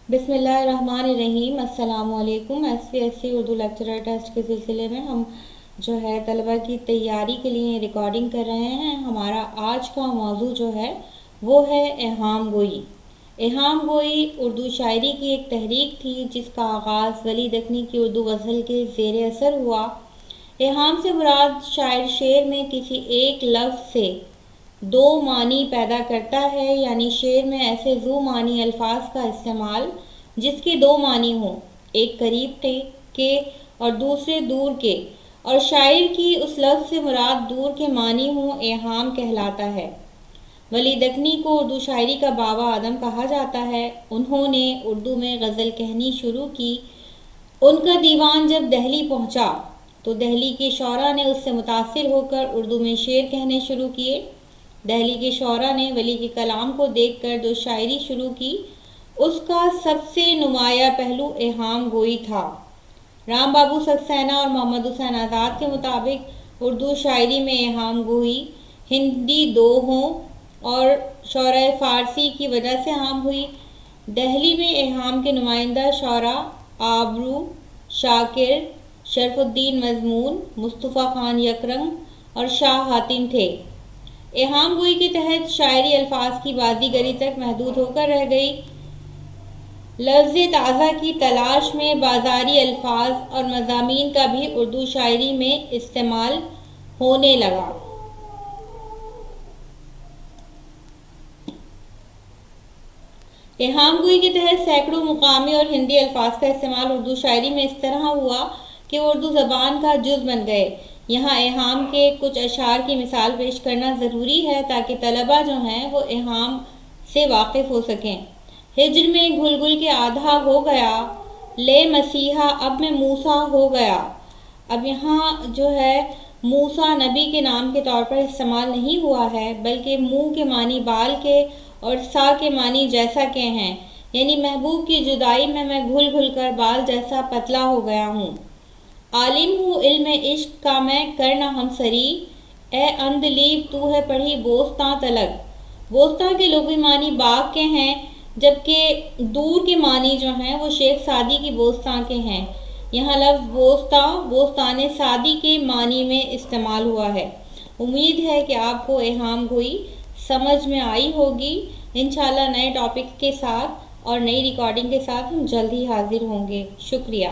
بسم اللہ الرحمن الرحیم۔ السلام علیکم۔ SPSC اردو لیکچرر ٹیسٹ کے سلسلے میں ہم طلبہ کی تیاری کے لیے ریکارڈنگ کر رہے ہیں۔ ہمارا آج کا موضوع وہ ہے ایہام گوئی۔ ایہام گوئی اردو شاعری کی ایک تحریک تھی جس کا آغاز ولی دکنی کی اردو غزل کے زیر اثر ہوا۔ ایہام سے مراد شاعر شعر میں کسی ایک لفظ سے دو معنی پیدا کرتا ہے، یعنی شعر میں ایسے ذو معنی الفاظ کا استعمال جس کے دو معنی ہوں، ایک قریب کے اور دوسرے دور کے، اور شاعر کی اس لفظ سے مراد دور کے معنی ہوں، ایہام کہلاتا ہے۔ ولی دکنی کو اردو شاعری کا بابا آدم کہا جاتا ہے۔ انہوں نے اردو میں غزل کہنی شروع کی۔ ان کا دیوان جب دہلی پہنچا تو دہلی کے شعراء نے اس سے متاثر ہو کر اردو میں شعر کہنے شروع کیے۔ دہلی کے شعراء نے ولی کے کلام کو دیکھ کر جو شاعری شروع کی، اس کا سب سے نمایاں پہلو ایہام گوئی تھا۔ رام بابو سکسینہ اور محمد حسین آزاد کے مطابق اردو شاعری میں ایہام گوئی ہندی دو ہوں اور شعراء فارسی کی وجہ سے عام ہوئی۔ دہلی میں ایہام کے نمائندہ شعراء آبرو، شاکر، شرف الدین مضمون، مصطفیٰ خان یکرنگ اور شاہ حاتم تھے۔ ایہام گوئی کے تحت شاعری الفاظ کی بازیگری تک محدود ہو کر رہ گئی۔ لفظ تازہ کی تلاش میں بازاری الفاظ اور مضامین کا بھی اردو شاعری میں استعمال ہونے لگا۔ ایہام گوئی کے تحت سینکڑوں مقامی اور ہندی الفاظ کا استعمال اردو شاعری میں اس طرح ہوا کہ وہ اردو زبان کا جز بن گئے۔ یہاں ایہام کے کچھ اشعار کی مثال پیش کرنا ضروری ہے تاکہ طلبہ وہ ایہام سے واقف ہو سکیں۔ ہجر میں گھل گھل کے آدھا ہو گیا، لے مسیحا اب میں موسیٰ ہو گیا۔ اب یہاں موسیٰ نبی کے نام کے طور پر استعمال نہیں ہوا ہے، بلکہ منہ کے معنی بال کے اور سا کے معنی جیسا کے ہیں، یعنی محبوب کی جدائی میں گھل گھل کر بال جیسا پتلا ہو گیا ہوں۔ عالم ہوں علم عشق کا میں کرنا ہم سری، اے اندلیب تو ہے پڑھی بوستاں تلک۔ بوستاں کے لغوی معنی باغ کے ہیں، جبکہ دور کے معنی وہ شیخ سعدی کی بوستاں کے ہیں۔ یہاں لفظ بوستاں بوستان سعدی کے معنی میں استعمال ہوا ہے۔ امید ہے کہ آپ کو ایہام گوئی سمجھ میں آئی ہوگی۔ انشاءاللہ نئے ٹاپک کے ساتھ اور نئی ریکارڈنگ کے ساتھ ہم جلد ہی حاضر ہوں گے۔ شکریہ۔